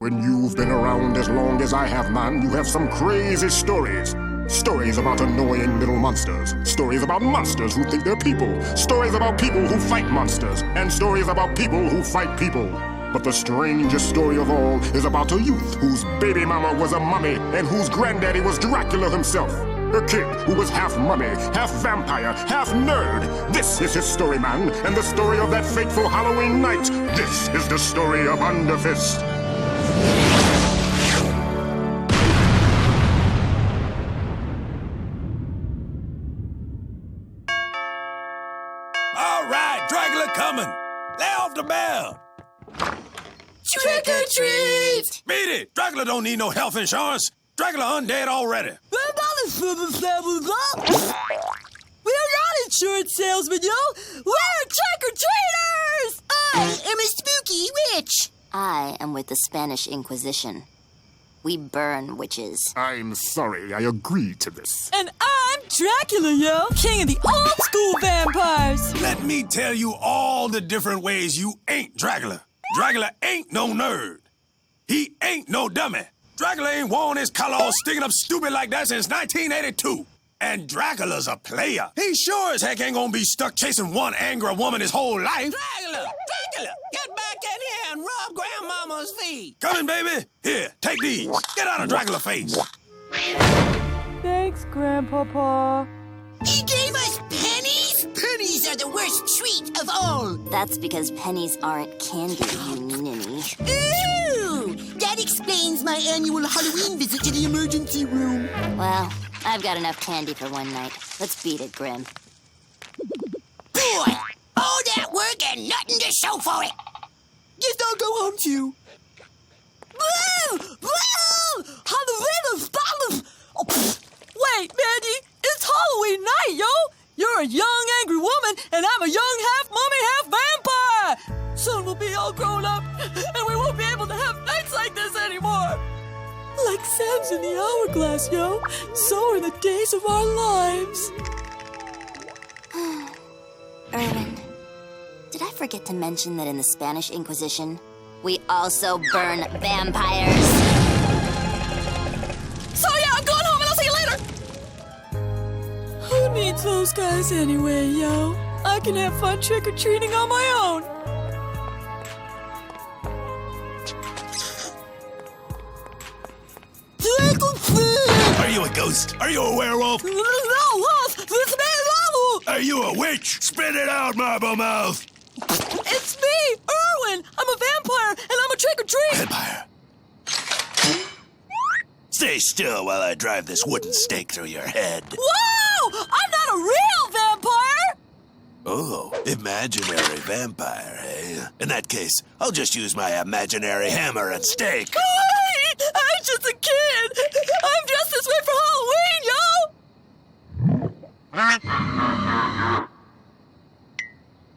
When you've been around as long as I have, man, you have some crazy stories. Stories about annoying little monsters. Stories about monsters who think they're people. Stories about people who fight monsters. And stories about people who fight people. But the strangest story of all is about a youth whose baby mama was a mummy and whose granddaddy was Dracula himself. A kid who was half mummy, half vampire, half nerd. This is his story, man, and the story of that fateful Halloween night. This is the story of Underfist. All right, Dracula coming. Lay off the bell. Trick or treat! Beat it. Dracula don't need no health insurance. Dracula undead already. We're not insurance salesmen, yo! We're trick-or-treaters! I am a spooky witch! I am with the Spanish Inquisition. We burn witches. I'm sorry, I agree to this. And I'm Dracula, yo! King of the old-school vampires! Let me tell you all the different ways you ain't Dracula. Dracula ain't no nerd. He ain't no dummy. Dracula ain't worn his collar sticking up stupid like that since 1982. And Dracula's a player. He sure as heck ain't gonna be stuck chasing one angry woman his whole life. Dracula! Dracula! Get back in here and rub Grandmama's feet! Coming, baby. Here, take these. Get out of Dracula face. Thanks, Grandpapa. He gave us pennies? Pennies are the worst treat of all. That's because pennies aren't candy, you ninny. Ooh! That explains my annual Halloween visit to the emergency room. Well, I've got enough candy for one night. Let's beat it, Grim. Boy! All that work and nothing to show for it. Guess I'll go home too. Woo! Woo! Halloween! Oh, wait, Mandy! It's Halloween night, yo! You're a young, angry woman, and I'm a young half-mummy, half-vampire! Soon we'll be all grown up, and we won't be able to have nights like this anymore! Like sands in the hourglass, yo. So are the days of our lives. Erwin, did I forget to mention that in the Spanish Inquisition, we also burn vampires? So yeah, I'm going home and I'll see you later! Who needs those guys anyway, yo? I can have fun trick-or-treating on my own. Are you a ghost? Are you a werewolf? No, wolf! This man Are you a witch? Spit it out, Marble Mouth. It's me, Erwin! I'm a vampire, and I'm a trick-or-treat! Vampire. Stay still while I drive this wooden stake through your head. Whoa! I'm not a real vampire! Oh, imaginary vampire, eh? In that case, I'll just use my imaginary hammer and stake. Wait! I'm just a kid! I'm just this way for Halloween, yo!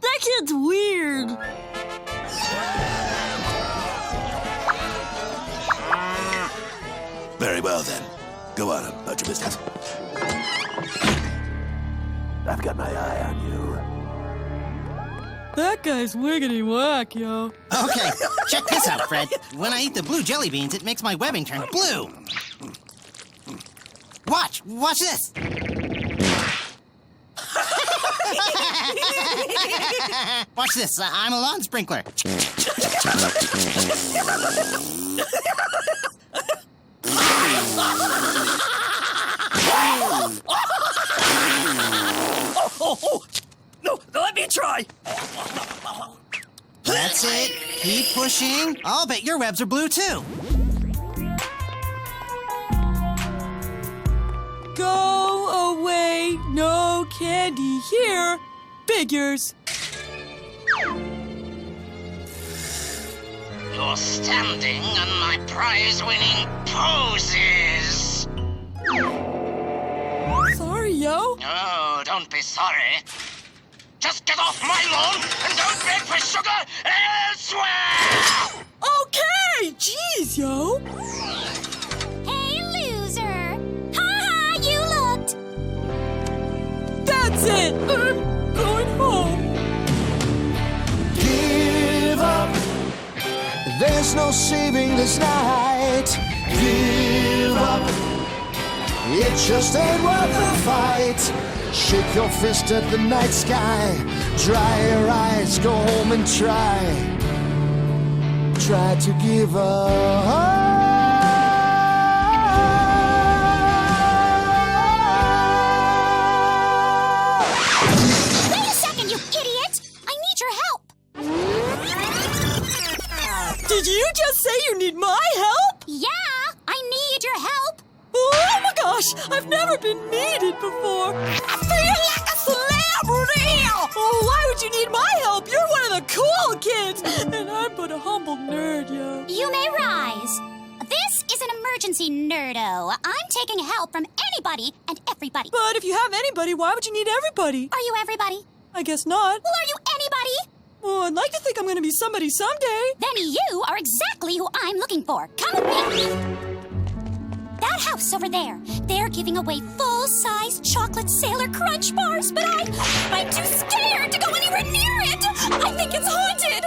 That kid's weird. Very well, then. Go on about your business. I've got my eye on you. That guy's wiggity whack, yo. Okay, check this out, Fred. When I eat the blue jelly beans, it makes my webbing turn blue. Watch this. Watch this, I'm a lawn sprinkler. No, let me try. That's it. Keep pushing. I'll bet your webs are blue, too. Go away, no candy here. Figures. You're standing on my prize-winning poses. Sorry, yo. Oh, don't be sorry. Just get off my lawn and don't beg for sugar elsewhere! Okay, jeez, yo. Hey, loser! Ha-ha, you looked! That's it. I'm going home. Give up! There's no saving this night. Give up. It just ain't worth the fight. Shake your fist at the night sky. Dry your eyes, go home and try to give up. Wait a second, you idiot! I need your help! Did you just say you need my help? Yeah, I need your help! Oh my gosh, I've never been needed before. I feel like a celebrity! Oh, why would you need my help? You're one of the cool kids, and I'm but a humble nerd, yo. You may rise. This is an emergency, nerdo. I'm taking help from anybody and everybody. But if you have anybody, why would you need everybody? Are you everybody? I guess not. Well, are you anybody? Well, I'd like to think I'm going to be somebody someday. Then you are exactly who I'm looking for. Come with me. That house over there, they're giving away full-size chocolate Sailor Crunch bars, but I'm too scared to go anywhere near it. I think it's haunted.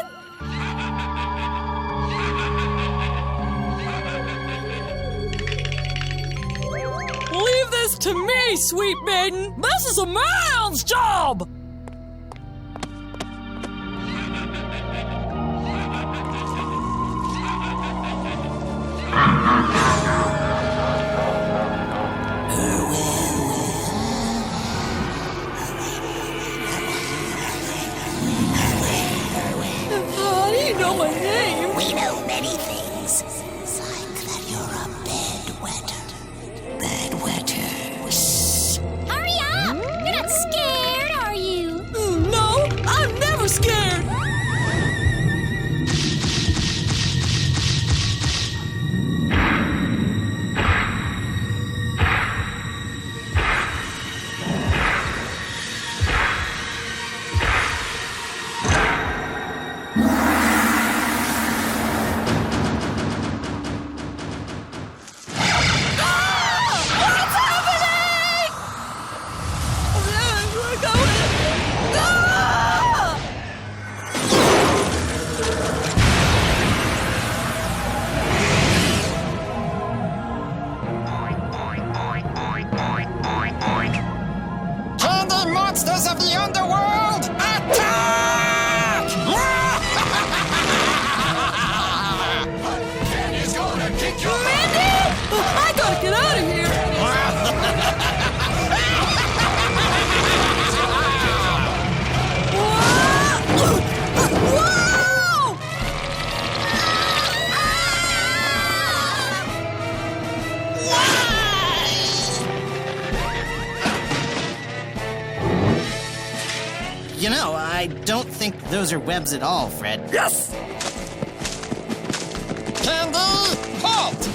Leave this to me, sweet maiden. This is a man's job. How do you know my name? We know many things. Like that you're a bedwetter. Bedwetter. Hurry up! You're not scared, are you? No, I'm never scared. Candy monsters of the underworld, attack! Candy's gonna kick your Mindy! I gotta get out of here. Whoa! You know, I don't think those are webs at all, Fred. Yes! Candy, halt!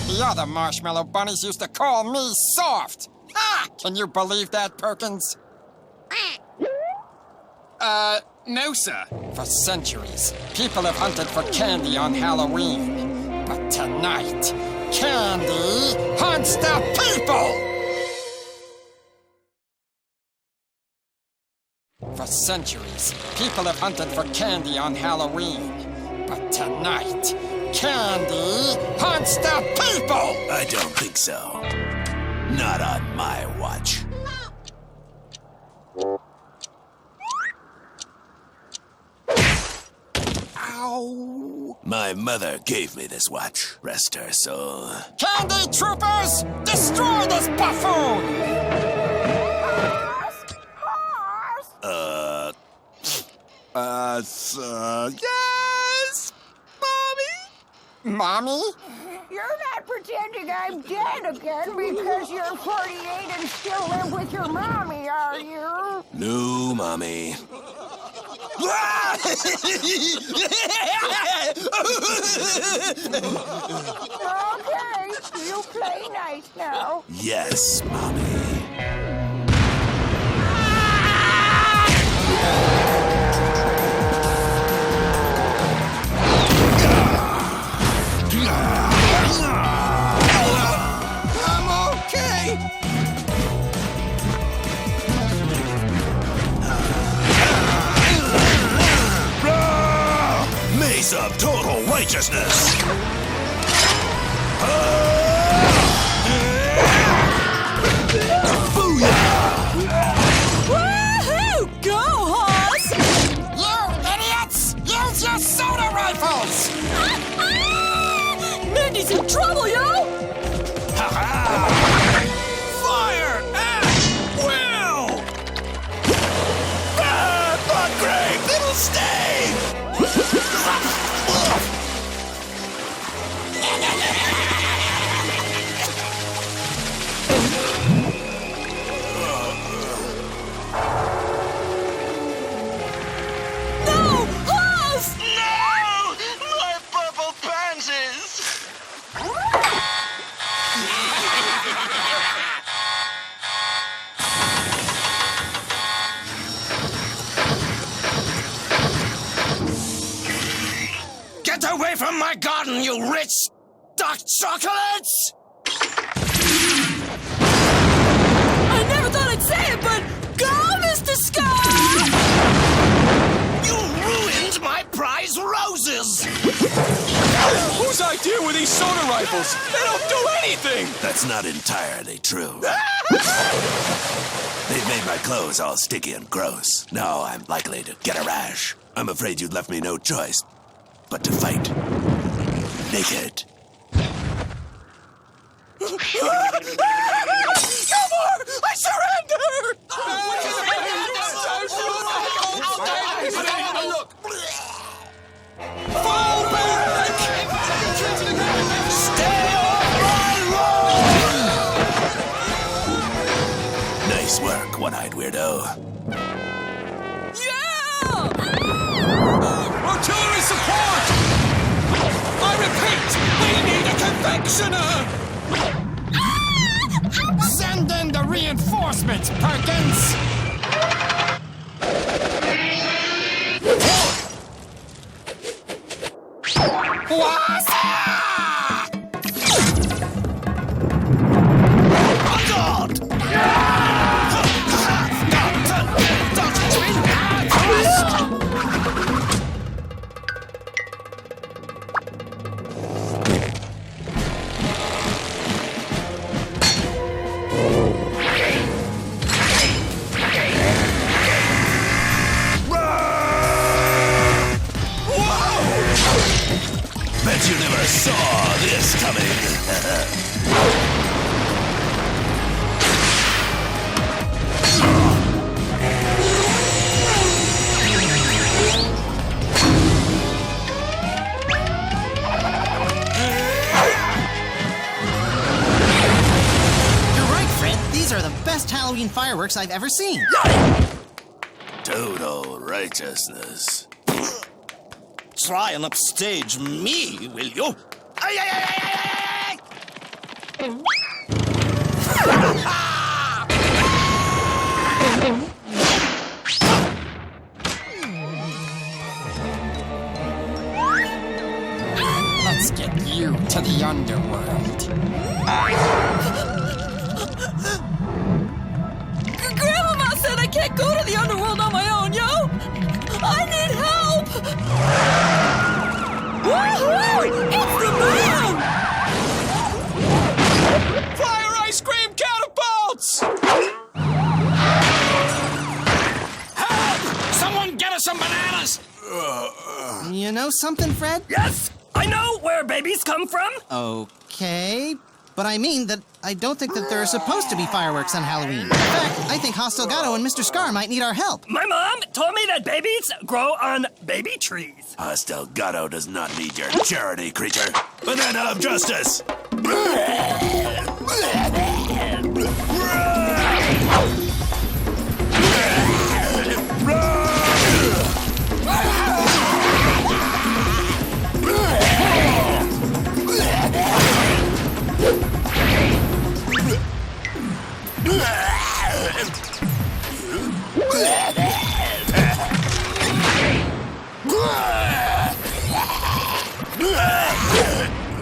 The other marshmallow bunnies used to call me soft. Ah! Can you believe that, Perkins? No, sir. For centuries, people have hunted for candy on Halloween. But tonight, candy hunts the people! For centuries, people have hunted for candy on Halloween. But tonight, candy hunts the people! I don't think so. Not on my watch. Ow! My mother gave me this watch. Rest her soul. Candy troopers, destroy this buffoon! Yes! Mommy? Mommy? You're not pretending I'm dead again because you're 48 and still live with your mommy, are you? No, Mommy. Okay, you play nice now. Yes, Mommy. I'm okay! of total righteousness. Woohoo! Go, Hoss! You idiots! Use your soda rifles! Mindy's in trouble, yo! Fire at will! But great, it'll stay! No! Hoss! No! My purple pansies! Get away from my garden, you rich dark chocolates! I never thought I'd say it, but go, Mr. Scar! You ruined my prize roses! Whose idea were these soda rifles? They don't do anything! That's not entirely true. They've made my clothes all sticky and gross. Now I'm likely to get a rash. I'm afraid you left me no choice but to fight. Naked. No more! I surrender! Fall back! Stay off my road! Nice work, one-eyed weirdo. Yeah! Artillery support! I repeat, we need a confectioner! Send in the reinforcements, Perkins! Bet you never saw this coming. You're right, Fred. These are the best Halloween fireworks I've ever seen. Total righteousness. Try and upstage me, will you? Ay, ay, ay, ay, ay, ay, Let's get you to the underworld. Grandmama said I can't go to the underworld on my own, yo! I need help! Woohoo! It's the man! Fire ice cream catapults! Help! Someone get us some bananas! You know something, Fred? Yes! I know where babies come from! Okay, but I mean that I don't think that there are supposed to be fireworks on Halloween. In fact, I think Hostelgato and Mr. Scar might need our help. My mom told me that babies grow on baby trees. Hostelgato does not need your charity, creature. Banana of justice!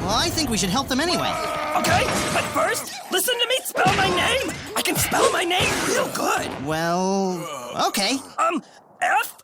Well, I think we should help them anyway. Okay, but first, listen to me spell my name. I can spell my name real good. Well, okay. F-R-E-D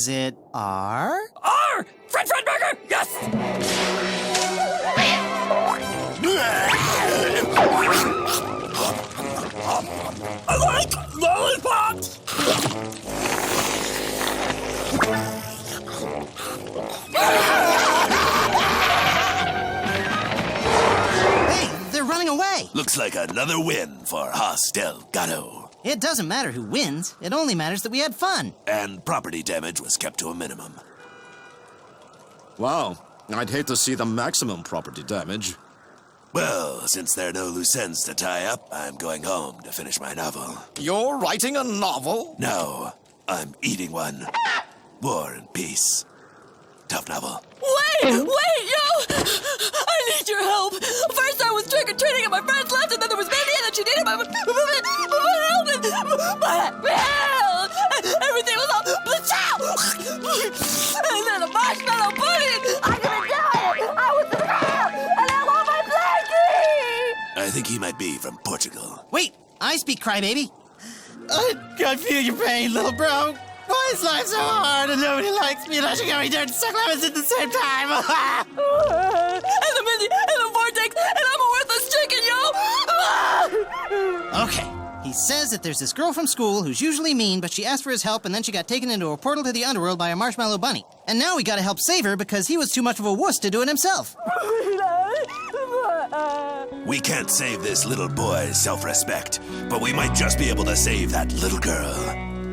it R? R! French fried burger! Yes! I like lollipops! Hey, they're running away. Looks like another win for Hostel Gatto. It doesn't matter who wins. It only matters that we had fun. And property damage was kept to a minimum. Wow, I'd hate to see the maximum property damage. Well, since there are no loose ends to tie up, I'm going home to finish my novel. You're writing a novel? No, I'm eating one. War and Peace. Tough novel. Wait, yo! I need your help. First I was trick-or-treating and my friends left, and then there was Mindy, and then she needed my help. Everything was all blow. And then a marshmallow pudding. I'm gonna die! I was there! And I want my blankie! I think he might be from Portugal. Wait, I speak crybaby. I feel your pain, little bro. Why is life so hard and nobody likes me and I should get me dirt and suck lemons at the same time? And the Mindy, and the vortex, and I'm a worthless chicken, yo! Okay. He says that there's this girl from school who's usually mean, but she asked for his help and then she got taken into a portal to the underworld by a marshmallow bunny. And now we gotta help save her because he was too much of a wuss to do it himself. We can't save this little boy's self-respect, but we might just be able to save that little girl.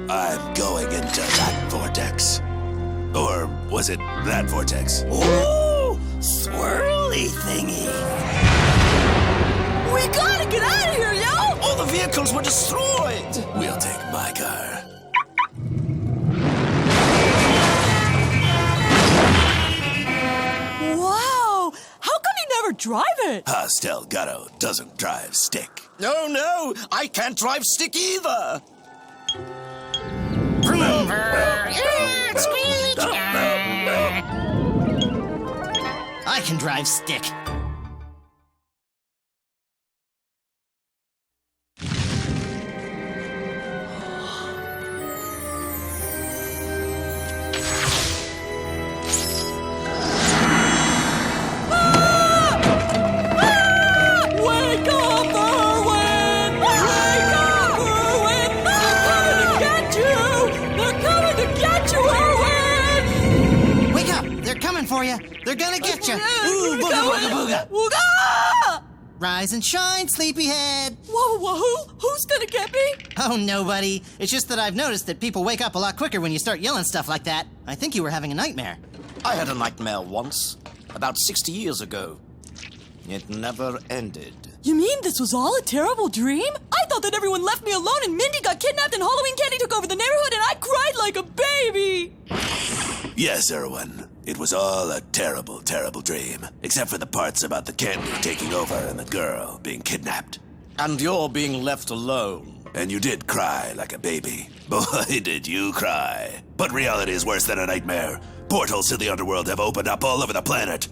I'm going into that vortex. Or was it that vortex? Ooh! Swirly thingy! We gotta get out of here, yo! All the vehicles were destroyed! We'll take my car. Wow! How come you never drive it? Hostel Gatto doesn't drive stick. No, I can't drive stick either! I can drive stick. Wake up, Erwin! Wake up, Erwin! They're coming to get you! They're coming to get you, Erwin! Wake up! They're coming for you. They're gonna get you. Ooh, booga booga booga. Wooga! Rise and shine, sleepyhead. Whoa, who's gonna get me? Oh, nobody. It's just that I've noticed that people wake up a lot quicker when you start yelling stuff like that. I think you were having a nightmare. I had a nightmare once, about 60 years ago. It never ended. You mean this was all a terrible dream? I thought that everyone left me alone and Mindy got kidnapped and Halloween candy took over the neighborhood and I cried like a baby! Yes, Erwin. It was all a terrible, terrible dream. Except for the parts about the candy taking over and the girl being kidnapped. And you're being left alone. And you did cry like a baby. Boy, did you cry. But reality is worse than a nightmare. Portals to the underworld have opened up all over the planet.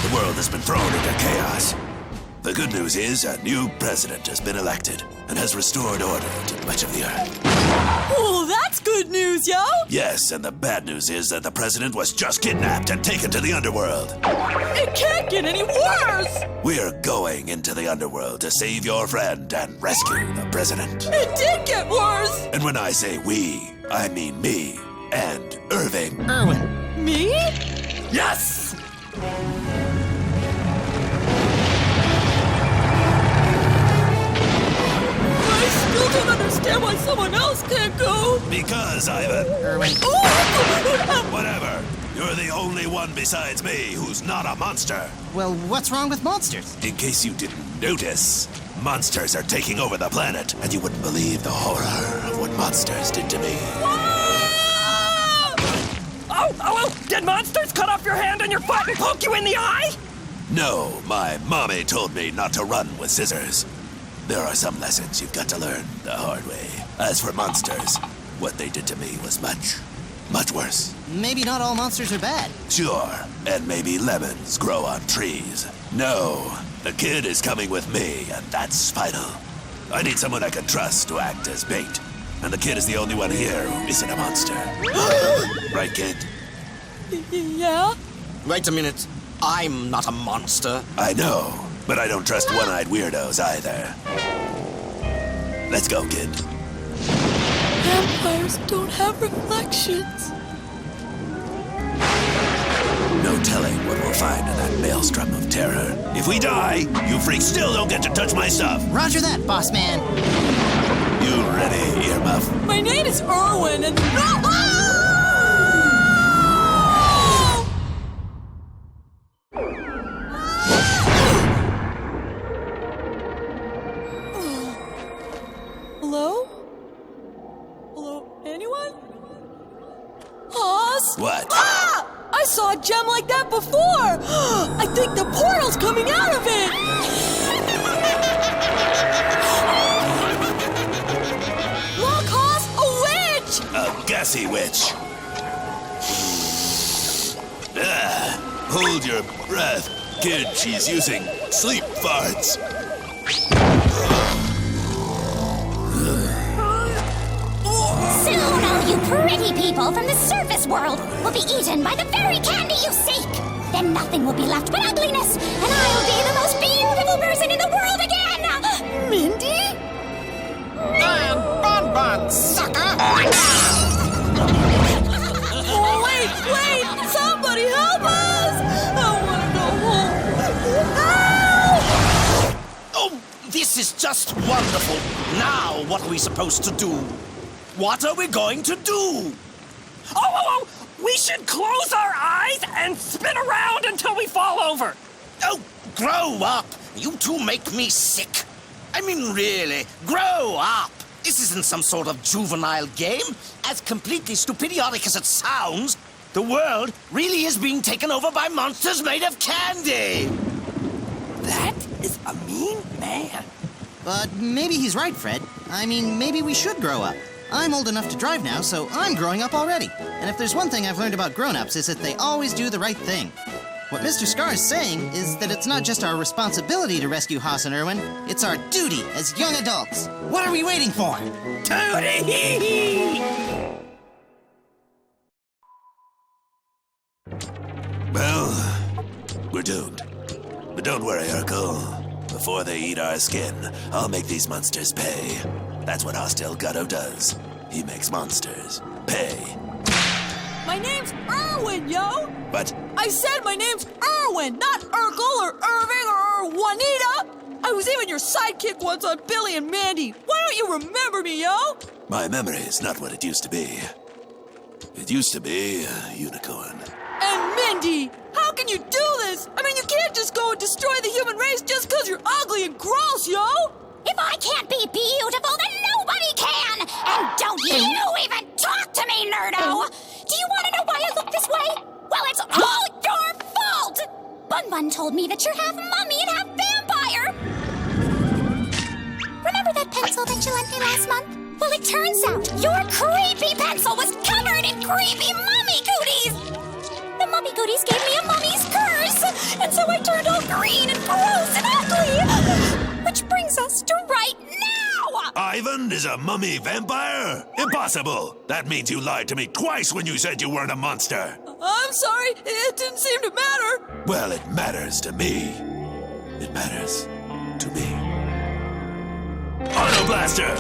The world has been thrown into chaos. The good news is a new president has been elected and has restored order to much of the earth. Oh, that's good news, yo! Yes, and the bad news is that the president was just kidnapped and taken to the underworld. It can't get any worse! We're going into the underworld to save your friend and rescue the president. It did get worse! And when I say we, I mean me and Irving. Erwin. Me? Yes! I still don't understand why someone else can't go! Because, Ivan. Erwin. Whatever. You're the only one besides me who's not a monster. Well, what's wrong with monsters? In case you didn't notice, monsters are taking over the planet, and you wouldn't believe the horror of what monsters did to me. Oh, did monsters cut off your hand and your foot and poke you in the eye? No, my mommy told me not to run with scissors. There are some lessons you've got to learn the hard way. As for monsters, what they did to me was much, much worse. Maybe not all monsters are bad. Sure, and maybe lemons grow on trees. No, the kid is coming with me, and that's final. I need someone I can trust to act as bait. And the kid is the only one here who isn't a monster. Right, kid? Yeah? Wait a minute. I'm not a monster. I know, but I don't trust one-eyed weirdos either. Let's go, kid. Vampires don't have reflections. No telling what we'll find in that maelstrom of terror. If we die, you freaks still don't get to touch my stuff. Roger that, boss man. You ready, earmuff? My name is Erwin, and... Hello? Hello? Anyone? Hoss? What? Ah! I saw a gem like that before! I think the portal's coming out of it! Look, Hoss! A witch! A gassy witch. Hold your breath. Kid, she's using sleep farts. Soon all you pretty people from the surface world will be eaten by the very candy you seek. Then nothing will be left but ugliness, and I'll be the most beautiful person in the world again! Mindy? And Bon, sucker! Oh, wait! Somebody help us! I want to go home. Help! Oh, this is just wonderful. Now, what are we supposed to do? What are we going to do? Oh! We should close our eyes and spin around until we fall over. Oh, grow up. You two make me sick. I mean, really, grow up. This isn't some sort of juvenile game. As completely stupidiotic as it sounds, the world really is being taken over by monsters made of candy. That is a mean man. But maybe he's right, Fred. I mean, maybe we should grow up. I'm old enough to drive now, so I'm growing up already. And if there's one thing I've learned about grown-ups, is that they always do the right thing. What Mr. Scar is saying is that it's not just our responsibility to rescue Haas and Irwin, it's our duty as young adults. What are we waiting for? Tootie! Well, we're doomed. But don't worry, Urkel. Before they eat our skin, I'll make these monsters pay. That's what Hostile Gatto does. He makes monsters pay. My name's Erwin, yo! But I said my name's Erwin, not Urkel or Irving or Juanita! I was even your sidekick once on Billy and Mandy. Why don't you remember me, yo? my memory is not what it used to be. It used to be a unicorn. And Mindy, how can you do this? I mean, you can't just go and destroy the human race just because you're ugly and gross, yo! If I can't be beautiful, then nobody can! And don't you even talk to me, nerdo! Do you want to know why I look this way? Well, it's all your fault! Bun Bun told me that you're half mummy and half vampire! Remember that pencil that you lent me last month? Well, it turns out your creepy pencil was covered in creepy mummy cooties! The mummy goodies gave me a mummy's curse, and so I turned all green and gross and ugly! Which brings us to right now! Ivan is a mummy vampire? Impossible! That means you lied to me twice when you said you weren't a monster! I'm sorry, it didn't seem to matter. Well, it matters to me. It matters to me. Auto Blaster!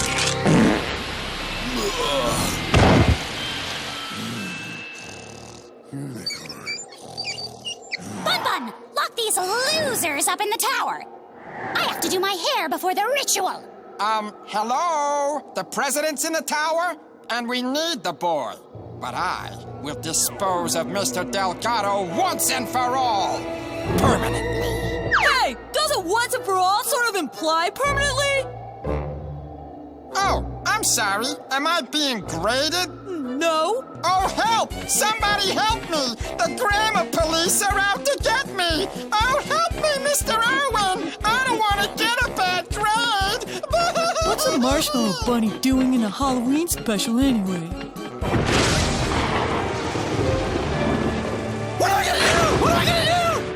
Bun Bun, lock these losers up in the tower. I have to do my hair before the ritual. Hello? The president's in the tower? And we need the boy. But I will dispose of Mr. Delgado once and for all. Permanently. Hey, doesn't once and for all sort of imply permanently? Oh, I'm sorry. Am I being graded? No. Oh, help! Somebody help me! The grammar police are out to get me! Oh, help me, Mr. Irwin! I don't want to get a bad grade! What's a marshmallow bunny doing in a Halloween special anyway? What am I gonna do? What am I gonna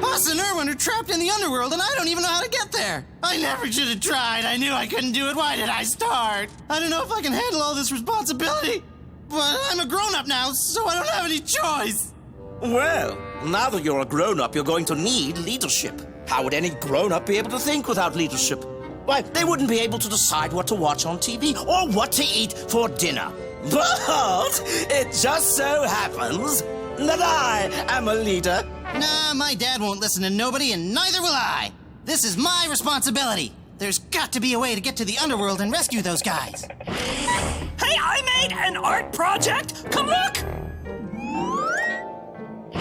do? Us and Irwin are trapped in the underworld and I don't even know how to get there. I never should have tried. I knew I couldn't do it. Why did I start? I don't know if I can handle all this responsibility. But I'm a grown-up now, so I don't have any choice. Well, now that you're a grown-up, you're going to need leadership. How would any grown-up be able to think without leadership? Why, they wouldn't be able to decide what to watch on TV or what to eat for dinner. But it just so happens that I am a leader. Nah, my dad won't listen to nobody, and neither will I. This is my responsibility. There's got to be a way to get to the underworld and rescue those guys. Hey, I made an art project. Come look!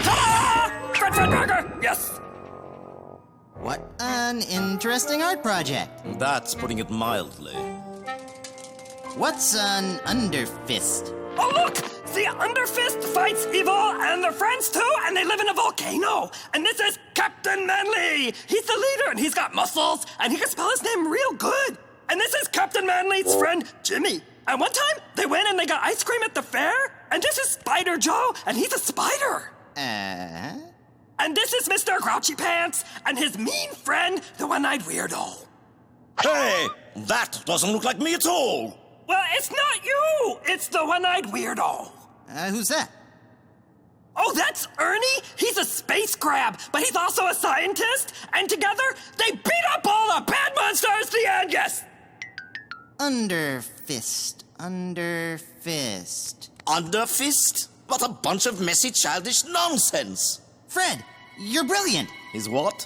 Ta-da! Fred Burger, yes. What an interesting art project. That's putting it mildly. What's an Underfist? Oh, look! The Underfist fights evil and their friends too, and they live in a volcano. And this is Captain Manly. He's the leader, and he's got muscles, and he can spell his name real good. And this is Captain Manly's friend, Jimmy. And one time, they went and they got ice cream at the fair, and this is Spider Joe, and he's a spider. And this is Mr. Grouchy Pants, and his mean friend, the one-eyed weirdo. Hey, that doesn't look like me at all. Well, it's not you! It's the one-eyed weirdo. Who's that? Oh, that's Ernie? He's a space crab, but he's also a scientist, and together, they beat up all the bad monsters the end, yes! Underfist. Underfist? What a bunch of messy, childish nonsense. Fred, you're brilliant. Is what?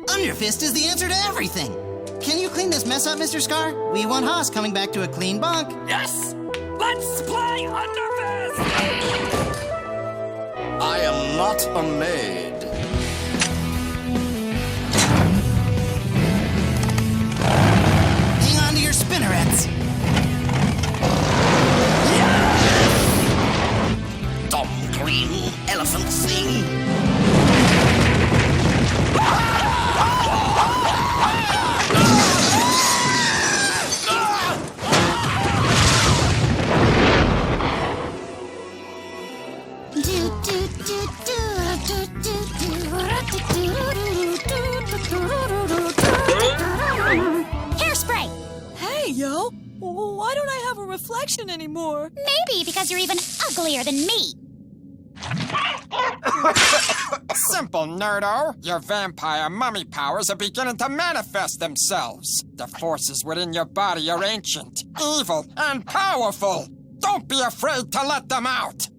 Underfist is the answer to everything. Can you clean this mess up, Mr. Scar? We want Haas coming back to a clean bunk. Yes! Let's play Underfist! I am not a maid. Hang on to your spinnerets. Dumb green elephant thing. Hairspray! Hey, yo! Why don't I have a reflection anymore? Maybe because you're even uglier than me. Simple, nerdo. Your vampire mummy powers are beginning to manifest themselves. The forces within your body are ancient, evil, and powerful. Don't be afraid to let them out.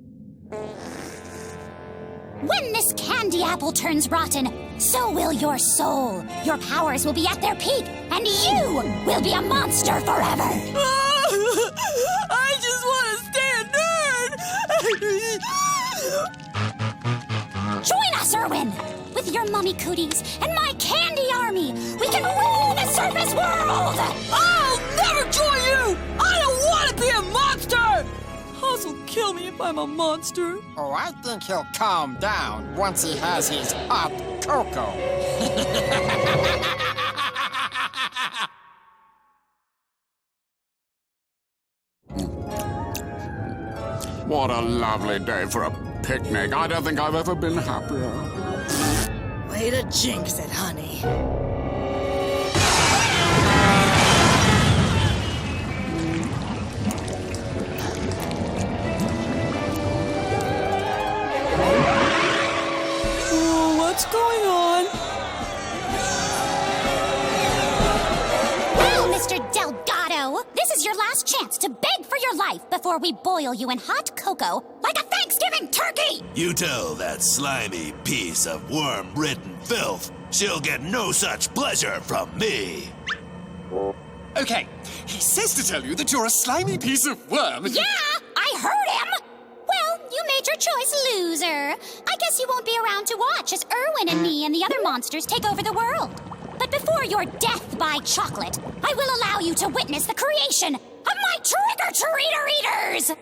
When this candy apple turns rotten, so will your soul. Your powers will be at their peak, and you will be a monster forever. I just want to stay a nerd! Join us, Erwin! With your mummy cooties and my candy army, we can rule the surface world! I'll never join you! I don't want to be a monster! Haas will kill me if I'm a monster. Oh, I think he'll calm down once he has his hot cocoa. What a lovely day for a picnic. I don't think I've ever been happier. Way to jinx it, honey. What's going on? Well, Mr. Delgado, this is your last chance to beg for your life before we boil you in hot cocoa like a Thanksgiving turkey! You tell that slimy piece of worm-ridden filth she'll get no such pleasure from me. Okay, he says to tell you that you're a slimy piece of worm. Yeah, I heard him! Well, you made your choice, loser. I guess you won't be around to watch as Erwin and me and the other monsters take over the world. But before your death by chocolate, I will allow you to witness the creation of my trick-or-treater eaters!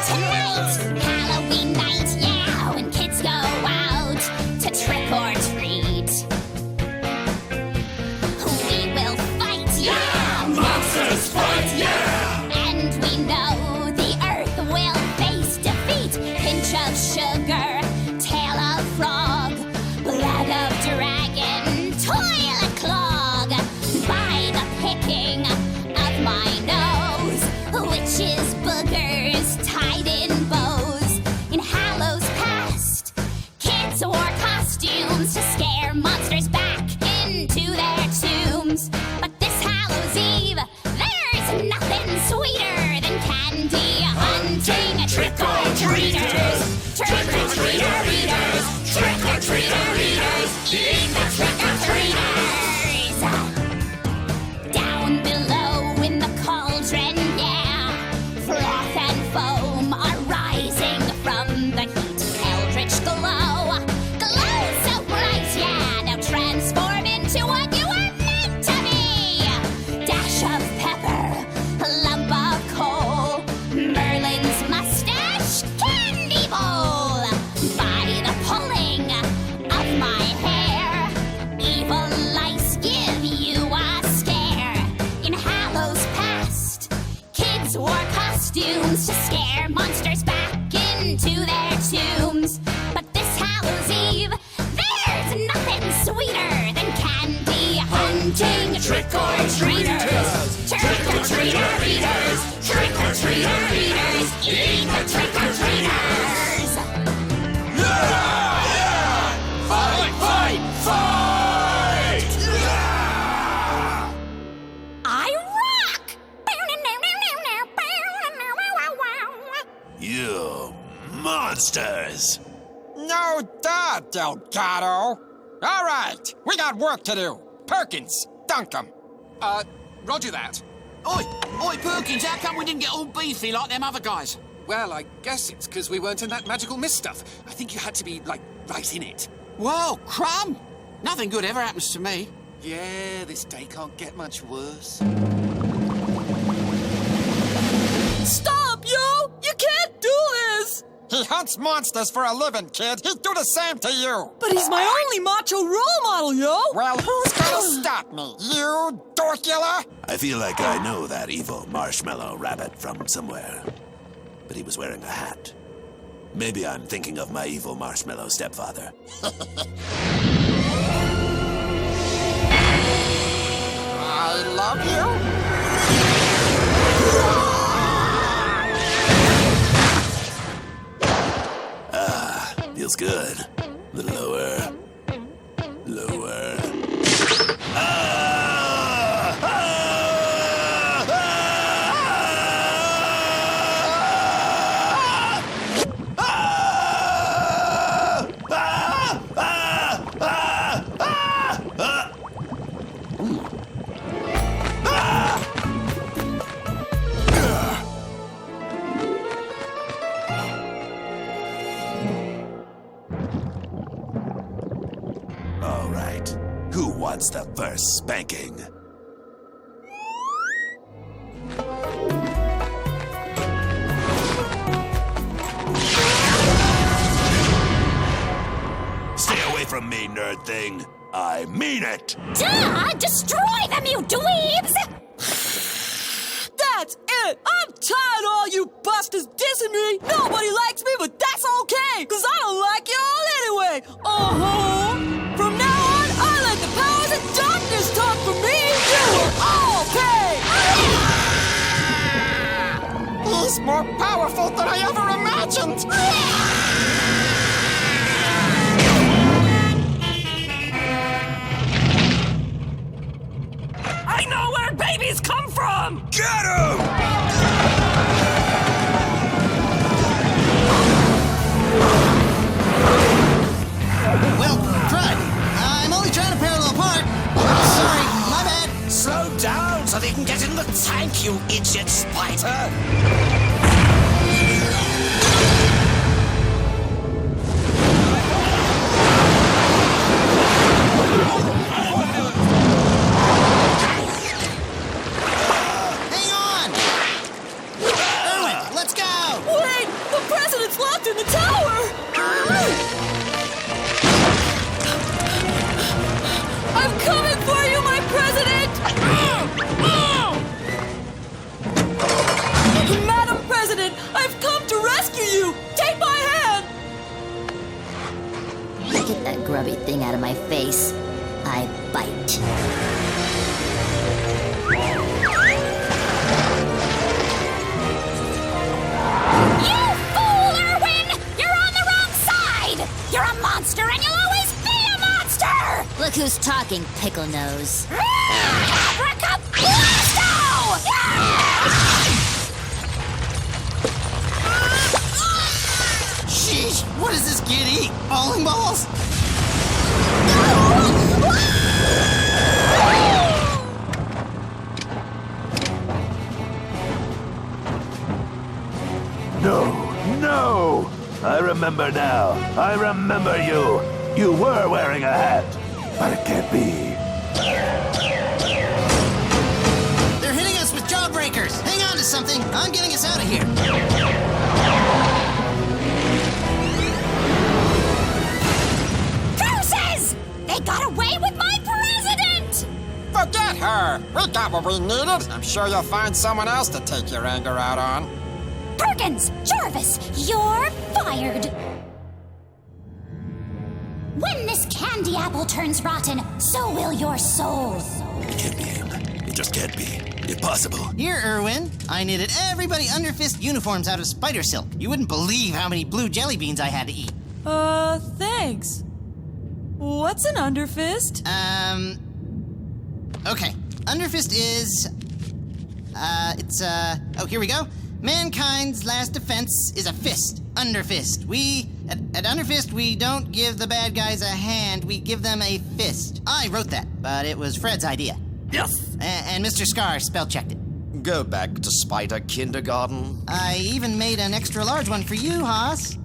Tonight, Halloween night, yeah, when kids go out to trick-or-treat. We will fight, yeah! Monsters fight, yeah! And we know the earth nothing sweeter than candy hunting. Trick-or-treaters, trick-or-treater-eaters, trick-or-treater-eaters, eat the trick-or-treaters. Down below in the cauldron, yeah, froth and foam are rising from the heat. Eldritch glow, glow so bright, yeah, now transform into what you were meant to be. Dash of pepper, lump of coal, Merlin's mustache, candy bowl. By the pulling of my hair, evil lice give you a scare. In Hallows Past, kids wore costumes to scare monsters back into their tombs. But this Hallows Eve, there's nothing sweeter than candy hunting. Trick-or-treaters, trick-or-treater-eaters, trick-or-treater-eaters, eat the trick-or-treaters. Fight, fight, fight! I rock! You monsters! No duh, Delgado. All right, we got work to do. Perkins, dunk 'em. Roger that. Oi, Perkins, how come we didn't get all beefy like them other guys? Well, I guess it's because we weren't in that magical mist stuff. I think you had to be, like, right in it. Whoa, crumb! Nothing good ever happens to me. Yeah, this day can't get much worse. Stop, yo! You can't do this! He hunts monsters for a living, kid. He'd do the same to you. But he's my only macho role model, yo! Well, who's gonna stop me? You, Dorkula? I feel like I know that evil marshmallow rabbit from somewhere. But he was wearing a hat. Maybe I'm thinking of my evil marshmallow stepfather. I love you. Feels good. A little lower. Lower. All right. Who wants the first spanking? Stay away from me, nerd thing. I mean it. Duh! Destroy them, you dweebs! That's it! I'm tired of all you busters dissing me! Nobody likes me, but that's okay! Cause I don't like y'all anyway! From now on, I let the powers of darkness talk for me! You will all pay! He's more powerful than I ever imagined! I know where babies come from! Get him! Well, crud. I'm only trying to parallel park. Sorry, my bad. Slow down so they can get in the tank, you idiot spider! Hang on! Erwin, let's go! Wait! The president's locked in the tower! I'm coming for you, my president! Madam President, I've come to rescue you! Take my hand! Get that grubby thing out of my face. I bite. You fool, Erwin! You're on the wrong side! You're a monster and you'll always be a monster! Look who's talking, Pickle Nose. Abracablasto! No! I remember now. I remember you. You were wearing a hat. But it can't be. They're hitting us with jawbreakers. Hang on to something. I'm getting us out of here. Curses! They got away with my president! Forget her! We got what we needed. I'm sure you'll find someone else to take your anger out on. Perkins! Jarvis! You're fired! When this candy apple turns rotten, so will your soul. It can't be him. It just can't be. Impossible. Here, Irwin. I knitted everybody Underfist uniforms out of spider silk. You wouldn't believe how many blue jelly beans I had to eat. Thanks. What's an Underfist? Okay. Underfist is... oh, here we go. Mankind's last defense is a fist. Underfist. At Underfist, we don't give the bad guys a hand, we give them a fist. I wrote that, but it was Fred's idea. Yes! And Mr. Scar spell-checked it. Go back to Spider Kindergarten. I even made an extra large one for you, Haas.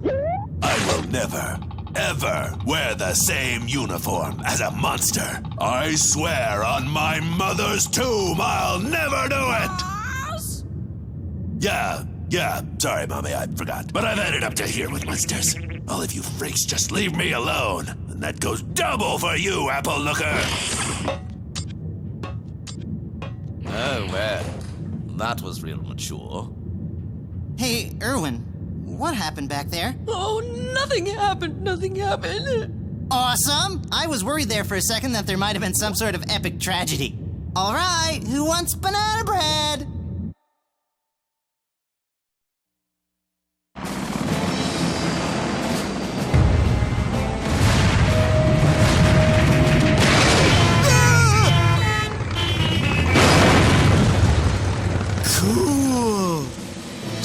I will never, ever wear the same uniform as a monster. I swear on my mother's tomb I'll never do it! Yeah, sorry, Mommy, I forgot. But I've had it up to here with monsters. All of you freaks just leave me alone. And that goes double for you, Apple Looker! Oh, well. That was real mature. Hey, Irwin, what happened back there? Oh, nothing happened. Awesome! I was worried there for a second that there might have been some sort of epic tragedy. All right, who wants banana bread?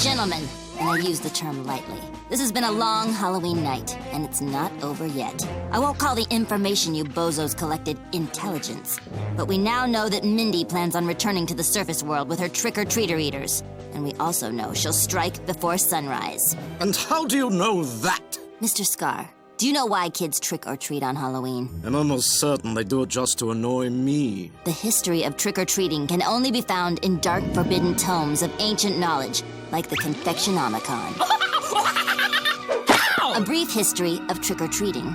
Gentlemen, and I use the term lightly, this has been a long Halloween night, and it's not over yet. I won't call the information you bozos collected intelligence, but we now know that Mindy plans on returning to the surface world with her trick-or-treater eaters, and we also know she'll strike before sunrise. And how do you know that? Mr. Scar, do you know why kids trick-or-treat on Halloween? I'm almost certain they do it just to annoy me. The history of trick-or-treating can only be found in dark, forbidden tomes of ancient knowledge, like the Confectionomicon. A brief history of trick-or-treating.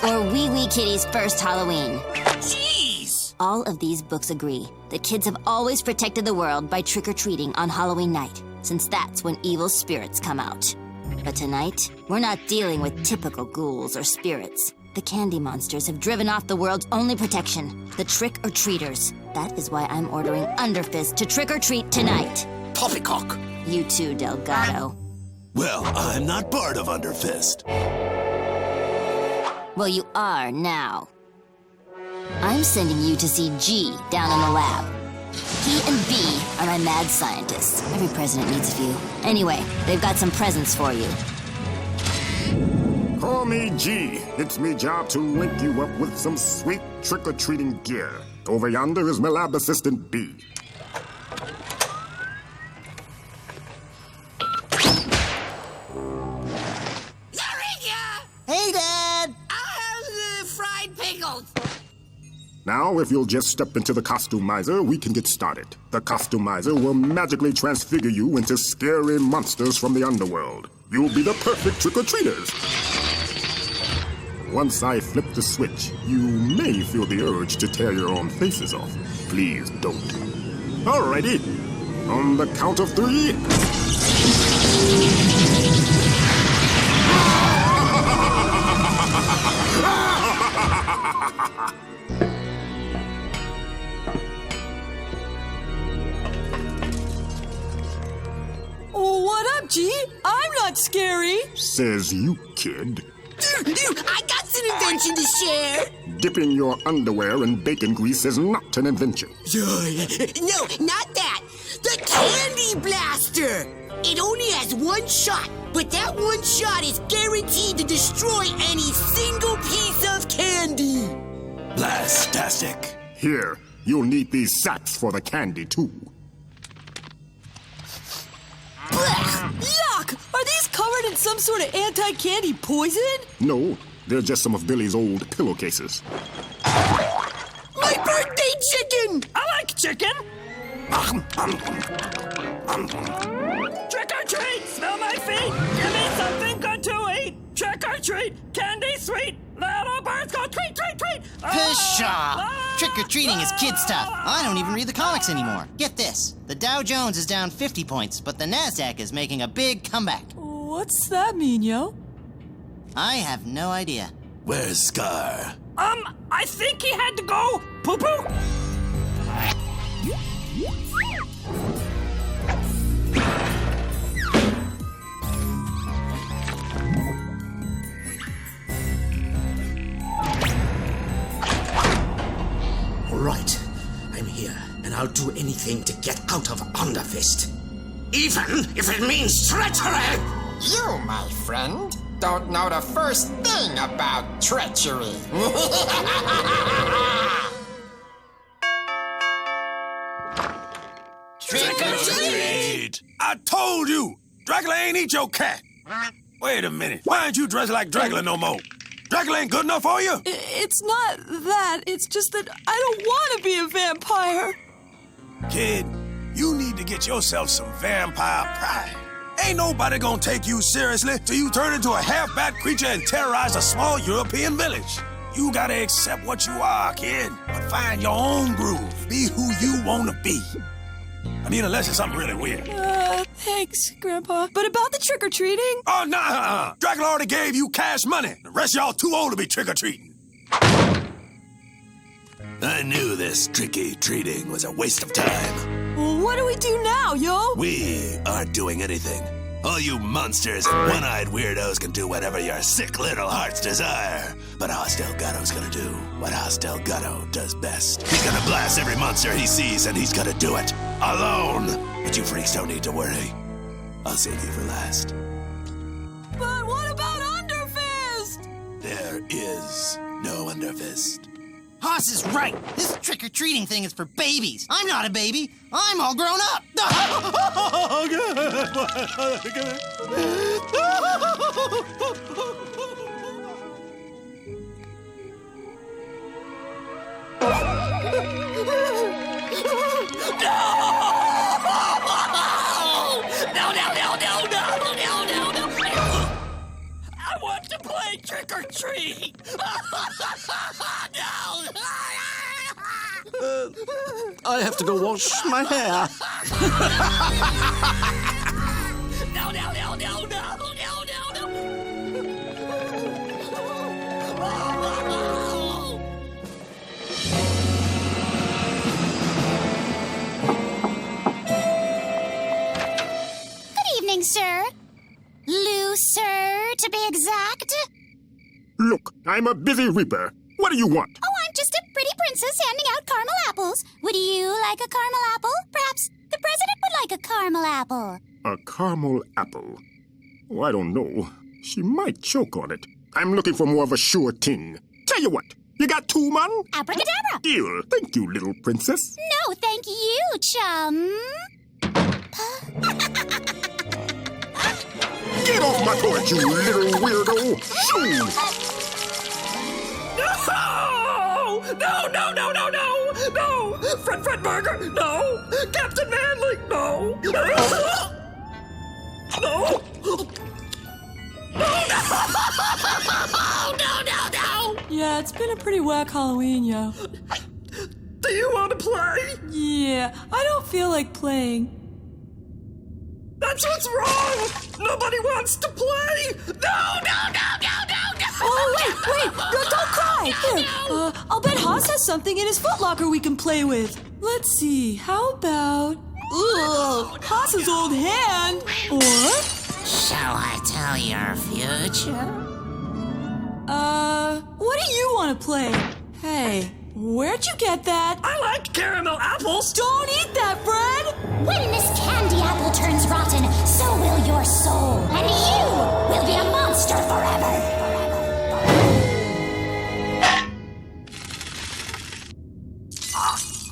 Or Wee Wee Kitty's first Halloween. Jeez! All of these books agree that kids have always protected the world by trick-or-treating on Halloween night, since that's when evil spirits come out. But tonight, we're not dealing with typical ghouls or spirits. The candy monsters have driven off the world's only protection, the trick-or-treaters. That is why I'm ordering Underfist to trick-or-treat tonight. Poppycock! You too, Delgado. Well, I'm not part of Underfist. Well, you are now. I'm sending you to see G down in the lab. He and B are my mad scientists. Every president needs a few. Anyway, they've got some presents for you. Call me G. It's me job to link you up with some sweet trick-or-treating gear. Over yonder is my lab assistant B. Hey, Dad! Fried pickles! Now, if you'll just step into the costumizer, we can get started. The costumizer will magically transfigure you into scary monsters from the underworld. You'll be the perfect trick-or-treaters. Once I flip the switch, you may feel the urge to tear your own faces off. Please don't. Alrighty. On the count of 3... What up, G? I'm not scary. Says you, kid. I got an invention to share! Dipping your underwear in bacon grease is not an invention. No, not that! The Candy Blaster! It only has one shot, but that one shot is guaranteed to destroy any single piece of candy! Blastastic. Here, you'll need these sacks for the candy, too. Yuck! some sort of anti-candy poison? No, they're just some of Billy's old pillowcases. My birthday chicken! I like chicken. Trick or treat, smell my feet. Give me something good to eat. Trick or treat, candy sweet. Little birds go tweet, tweet, tweet. Pshaw! Trick-or-treating is kid stuff. I don't even read the comics anymore. Get this. The Dow Jones is down 50 points, but the NASDAQ is making a big comeback. What's that mean, yo? I have no idea. Where's Scar? I think he had to go poo-poo. All right, I'm here, and I'll do anything to get out of Underfist. Even if it means treachery! You, my friend, don't know the first thing about treachery. Trick or treat! I told you! Dracula ain't eat your cat! Wait a minute. Why aren't you dressed like Dracula no more? Dracula ain't good enough for you? It's not that. It's just that I don't want to be a vampire. Kid, you need to get yourself some vampire pride. Ain't nobody gonna take you seriously till you turn into a half-bat creature and terrorize a small European village. You gotta accept what you are, kid, but find your own groove. Be who you wanna be. I mean, unless it's something really weird. Thanks, Grandpa. But about the trick-or-treating? Oh, nah. Dracula already gave you cash money. The rest of y'all too old to be trick-or-treating. I knew this tricky treating was a waste of time. Well, what do we do now, yo? We aren't doing anything. All you monsters and one-eyed weirdos can do whatever your sick little hearts desire. But Hostile Gatto's gonna do what Hostile Gatto does best. He's gonna blast every monster he sees, and he's gonna do it alone. But you freaks don't need to worry. I'll save you for last. But what about Underfist? There is no Underfist. Hoss is right. This trick-or-treating thing is for babies. I'm not a baby. I'm all grown up. No. I want to play trick or treat. I have to go wash my hair. No. Good evening, sir. Lou, sir, to be exact. Look, I'm a busy reaper. What do you want? Oh, I'm just a pretty princess handing out caramel apples. Would you like a caramel apple? Perhaps the president would like a caramel apple. A caramel apple? Oh, I don't know. She might choke on it. I'm looking for more of a sure thing. Tell you what, you got 2 man? Abracadabra. Deal. Thank you, little princess. No, thank you, chum. Get off my porch, you little weirdo! Shoo! No! Fred Burger, no! Captain Manley, no! No! No! Yeah, it's been a pretty whack Halloween, yo. Do you want to play? Yeah, I don't feel like playing. That's what's wrong! Nobody wants to play! No! Oh, wait! Don't cry! Here, I'll bet Haas has something in his footlocker we can play with. Let's see, how about... Ugh, Haas's old hand! Or... Shall I tell your future? What do you want to play? Hey, where'd you get that? I like caramel apples! Don't eat that, Fred! When this candy apple turns rotten, so will your soul. And you will be a monster forever.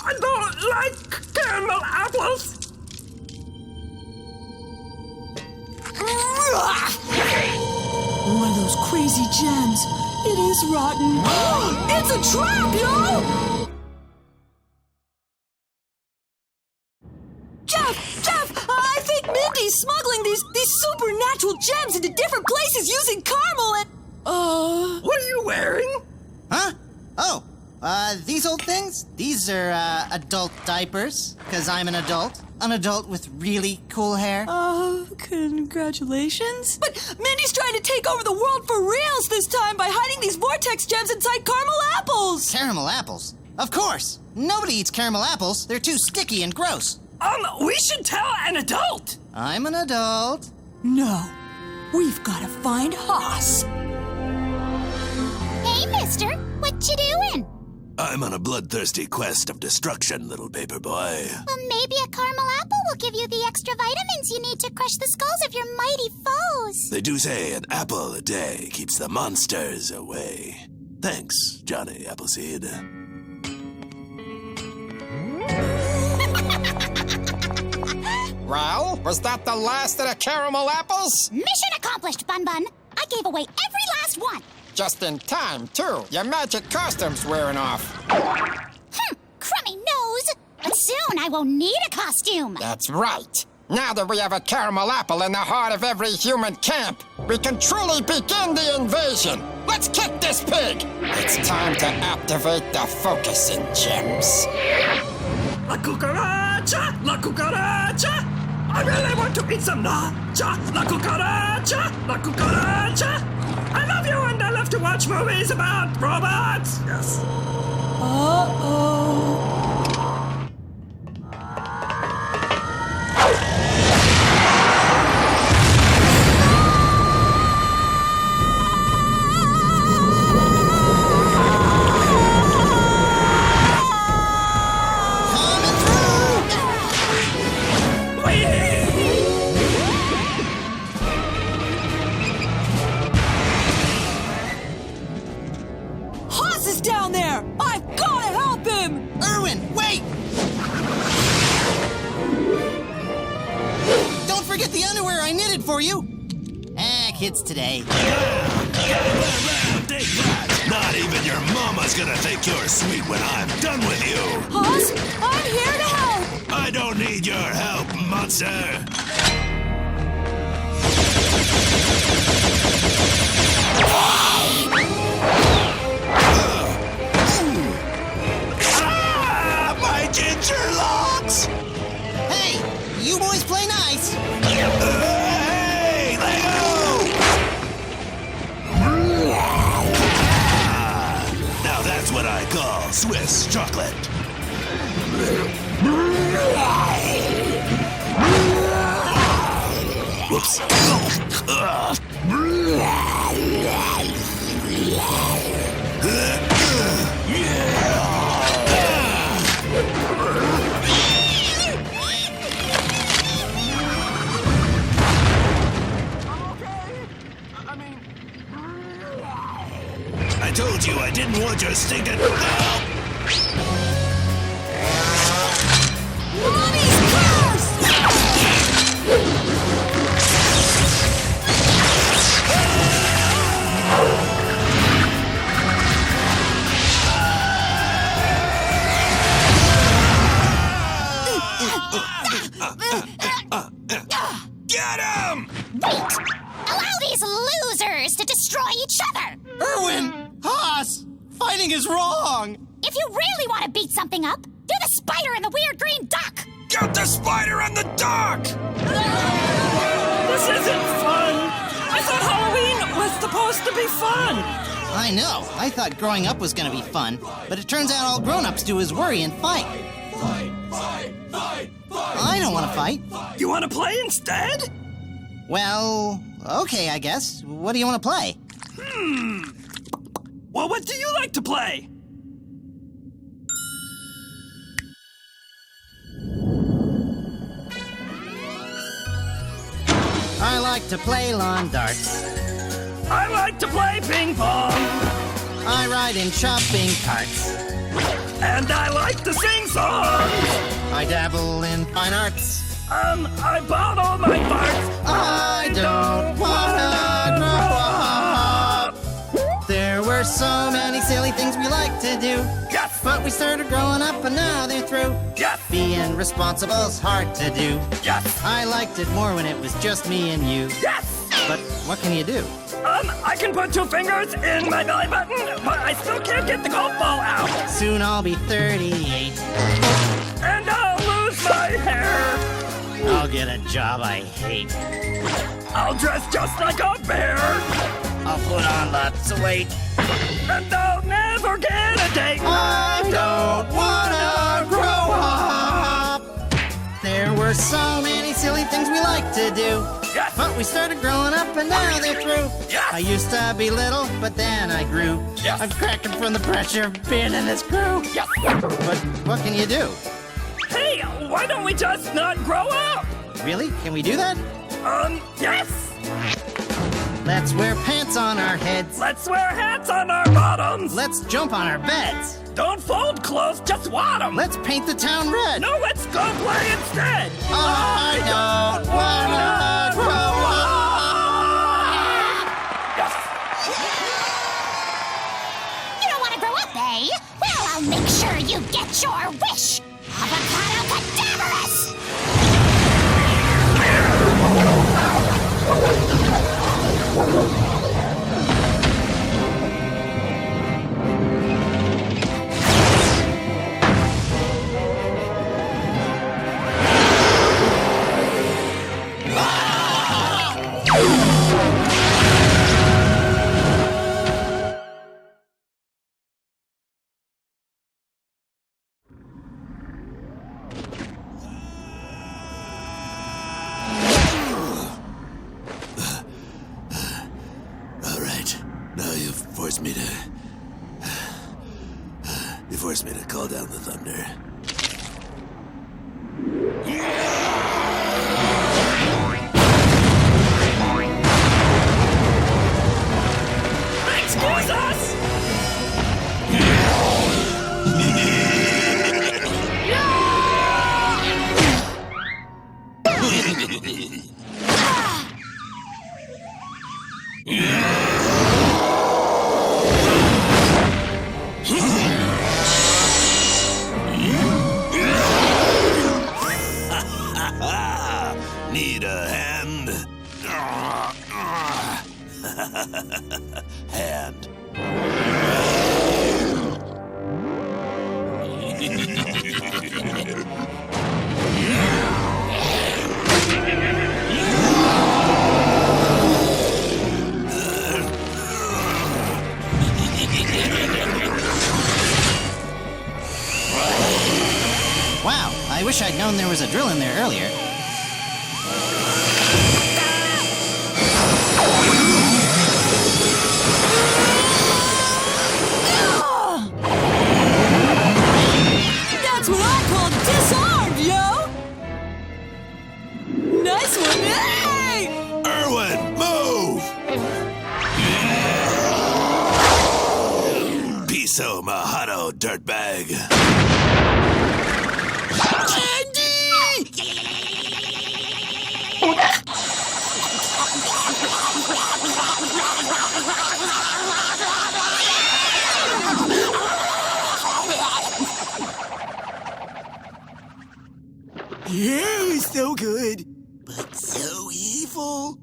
I don't like caramel apples! crazy gems. It is rotten. It's a trap, yo! Jeff, I think Mindy's smuggling these supernatural gems into different places using caramel and... What are you wearing? Huh? Oh, these old things? These are, adult diapers, because I'm an adult. An adult with really cool hair. Congratulations. But Mindy's trying to take over the world for reals this time by hiding these vortex gems inside caramel apples. Caramel apples? Of course. Nobody eats caramel apples. They're too sticky and gross. We should tell an adult. I'm an adult. No, we've got to find Haas. Hey, mister, what you doing? I'm on a bloodthirsty quest of destruction, little paper boy. Well, maybe a caramel apple will give you the extra vitamins you need to crush the skulls of your mighty foes. They do say an apple a day keeps the monsters away. Thanks, Johnny Appleseed. Well, was that the last of the caramel apples? Mission accomplished, Bun Bun. I gave away every last one. Just in time, too. Your magic costume's wearing off. Crummy nose. But soon I won't need a costume. That's right. Now that we have a caramel apple in the heart of every human camp, we can truly begin the invasion. Let's kick this pig. It's time to activate the focusing gems. La cucaracha! La cucaracha! I really want to eat some nacha! La cucaracha! La cucaracha! I love you and I love to watch movies about robots! Yes. Uh-oh. Down there! I've gotta help him! Erwin, wait! Don't forget the underwear I knitted for you! Kids today. Not even your mama's gonna think you're sweet when I'm done with you! Haas, I'm here to help! I don't need your help, monster! Ginger locks! Hey, you boys play nice. Hey, let go! Now that's what I call Swiss chocolate. Whoops. I told you I didn't want your stinking... Mommy's curse! Get him! Wait! Allow these losers to destroy each other! Erwin! Haas! Fighting is wrong! If you really want to beat something up, do the spider and the weird green duck! Get the spider and the duck! This isn't fun! I thought Halloween was supposed to be fun! I know. I thought growing up was gonna be fun, but it turns out all grown-ups do is worry and fight. I don't want to fight. You want to play instead? Well, okay, I guess. What do you want to play? Well, what do you like to play? I like to play lawn darts. I like to play ping pong. I ride in shopping carts. And I like to sing songs. I dabble in fine arts. I bought all my parts. I don't wanna grow up. so many silly things we like to do. Yes! But we started growing up and now they're through. Yes! Being responsible's hard to do. Yes! I liked it more when it was just me and you. Yes! But what can you do? I can put 2 fingers in my belly button, but I still can't get the golf ball out. Soon I'll be 38. And I'll lose my hair. I'll get a job I hate. I'll dress just like a bear. I'll put on lots of weight. And I'll never get a date. I don't wanna grow up. There were so many silly things we like to do. Yes! But we started growing up and now they're through. Yes! I used to be little, but then I grew. Yes! I'm cracking from the pressure of being in this crew. Yes! But what can you do? Hey, why don't we just not grow up? Really? Can we do that? Yes! Let's wear pants on our heads. Let's wear hats on our bottoms. Let's jump on our beds. Don't fold clothes, just wad them. Let's paint the town red. No, let's go play instead. I don't wanna grow up. Yes. You don't want to grow up, eh? Well, I'll make sure you get your wish. Avocado cadaverous! You forced me to call down the thunder. Excuse us! Need a hand? Hand. Wow, I wish I'd known there was a drill in there earlier. That's what I call disarmed, yo! Nice one, hey! Erwin, move! Piso Mahado, dirtbag. Yeah, it was so good, but so evil.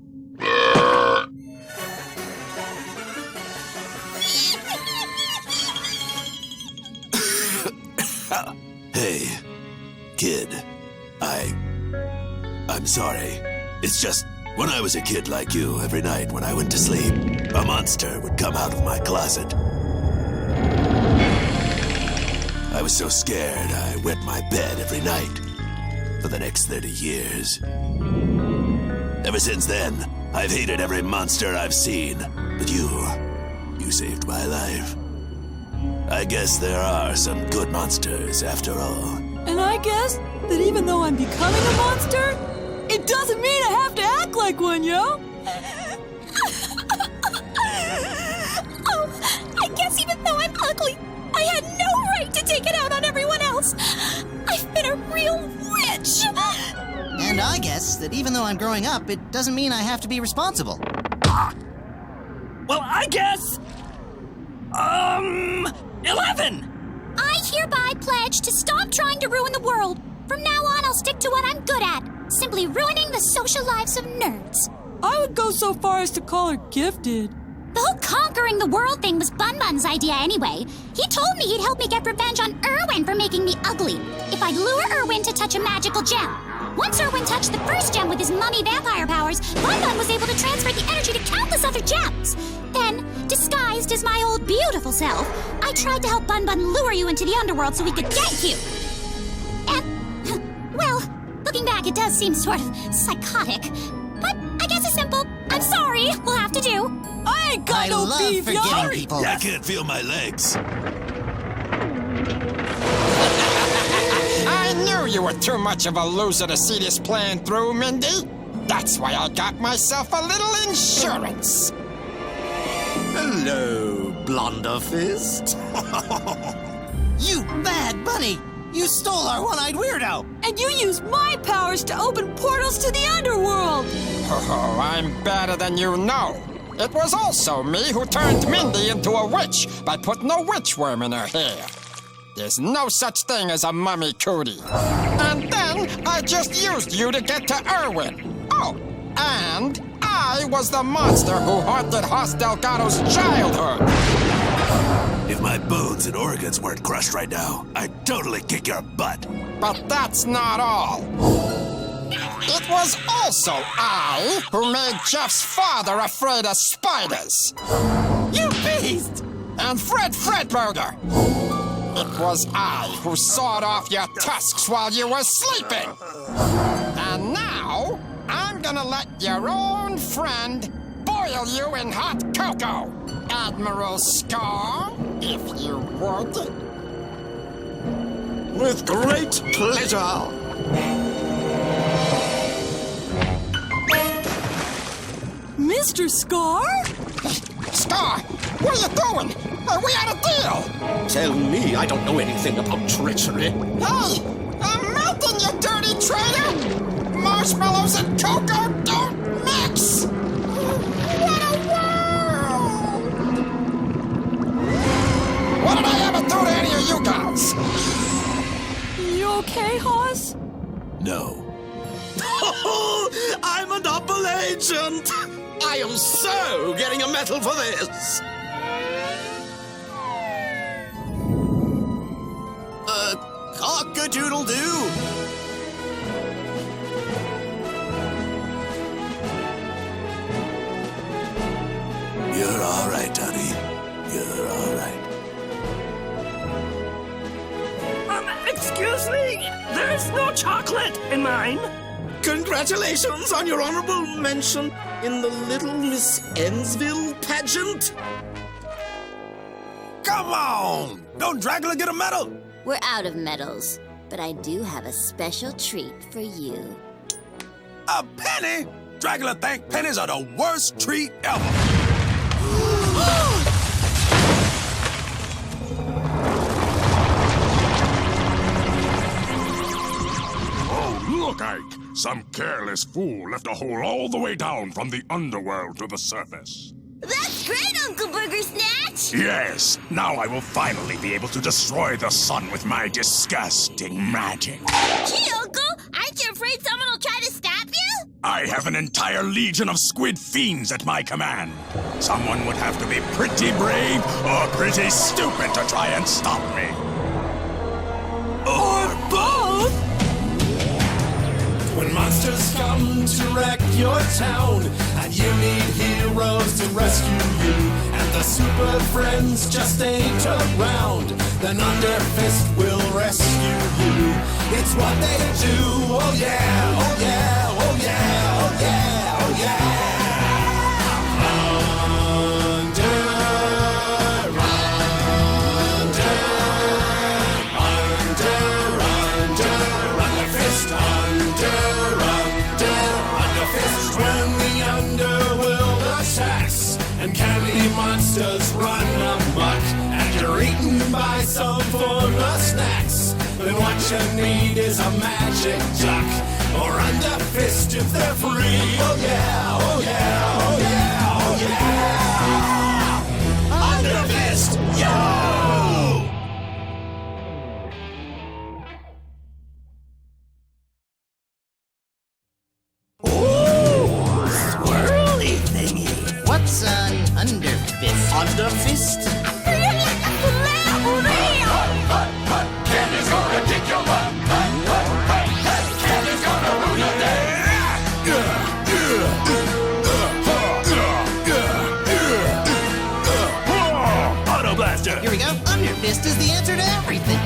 Hey, kid. I'm sorry. It's just, when I was a kid like you, every night when I went to sleep, a monster would come out of my closet. I was so scared I wet my bed every night for the next 30 years. Ever since then, I've hated every monster I've seen. But you saved my life. I guess there are some good monsters after all. And I guess that even though I'm becoming a monster, it doesn't mean I have to act like one, yo! Oh, I guess even though I'm ugly, I had no right to take it out on everyone else. I've been a real witch. And I guess that even though I'm growing up, it doesn't mean I have to be responsible. Well, I guess 11! I hereby pledge to stop trying to ruin the world. From now on, I'll stick to what I'm good at. Simply ruining the social lives of nerds. I would go so far as to call her gifted. The whole conquering the world thing was Bun Bun's idea anyway. He told me he'd help me get revenge on Irwin for making me ugly, if I'd lure Irwin to touch a magical gem. Once Irwin touched the first gem with his mummy vampire powers, Bun Bun was able to transfer the energy to countless other gems. Then, disguised as my old beautiful self, I tried to help Bun Bun lure you into the underworld so we could get you. And, well, looking back, it does seem sort of psychotic. But I guess it's simple. I'm sorry. We'll have to do. I ain't got no beef, y'all. I can't feel my legs. I knew you were too much of a loser to see this plan through, Mindy. That's why I got myself a little insurance. Hello, Blunderfist. You bad bunny! You stole our one-eyed weirdo! And you used my powers to open portals to the underworld! Oh, I'm better than you know. It was also me who turned Mindy into a witch by putting a witch worm in her hair. There's no such thing as a mummy cootie. And then I just used you to get to Irwin. Oh, and I was the monster who haunted Hoss Delgado's childhood. If my bones and organs weren't crushed right now, I'd totally kick your butt. But that's not all. It was also I who made Jeff's father afraid of spiders. You beast! And Fred Fredburger. It was I who sawed off your tusks while you were sleeping. And now, I'm gonna let your own friend boil you in hot cocoa, Admiral Scar, if you would. With great pleasure. Mr. Scar? Scar, what are you doing? We had a deal. Tell me I don't know anything about treachery. Hey, I'm melting, you dirty traitor! Marshmallows and cocoa don't mix! What a world! What did I ever do to any of you guys? You okay, Hoss? No. I'm a double agent! I am so getting a medal for this! Cock-a-doodle-doo! You're all right, honey. You're all right. Excuse me? There's no chocolate in mine. Congratulations on your honorable mention in the Little Miss Ensville pageant. Come on! Don't Dracula get a medal? We're out of medals, but I do have a special treat for you. A penny? Dracula think pennies are the worst treat ever. Oh, look, Ike. Some careless fool left a hole all the way down from the underworld to the surface. That's great, Uncle Burger Snatch! Yes, now I will finally be able to destroy the sun with my disgusting magic. Gee, Uncle, aren't you afraid someone will try to stop you? I have an entire legion of squid fiends at my command. Someone would have to be pretty brave or pretty stupid to try and stop me. Or both! When monsters come to wreck your town, and you need heroes to rescue you, and the super friends just ain't around, then Underfist will rescue you. It's what they do, oh yeah, oh yeah, oh yeah, oh yeah, oh yeah. And candy monsters run amok, and you're eaten by some formless snacks. Then what you need is a magic duck, or Underfist if they're free. Oh yeah, oh yeah, oh yeah, oh yeah. Underfist! Underfist? Candy's gonna kick your butt. Candy's gonna ruin your day. Auto Blaster! Here we go. Underfist is the answer to everything.